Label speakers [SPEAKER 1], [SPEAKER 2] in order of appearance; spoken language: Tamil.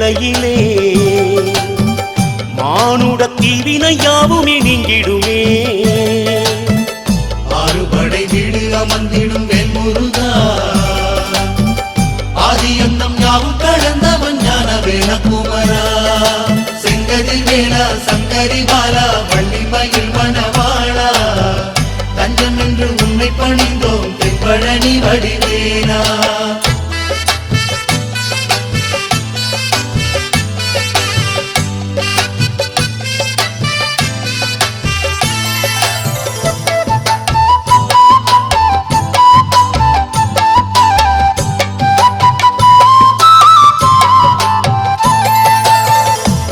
[SPEAKER 1] வேளையிலே மானுட தீவினை யாவுமே நீங்கிடுமே.
[SPEAKER 2] ஆறுபடை வீடு அமர்ந்திடும் வேல்முருகா, ஆதியந்தம் யாவும் கடந்தவன் ஞான வேணகுமரா. செங்கதில் வேளா சங்கரி பாலா வள்ளிமயில் மணவாளா, தஞ்சம் என்று உன்னை பணிந்தோம் தென்பழனி வடிவேலா.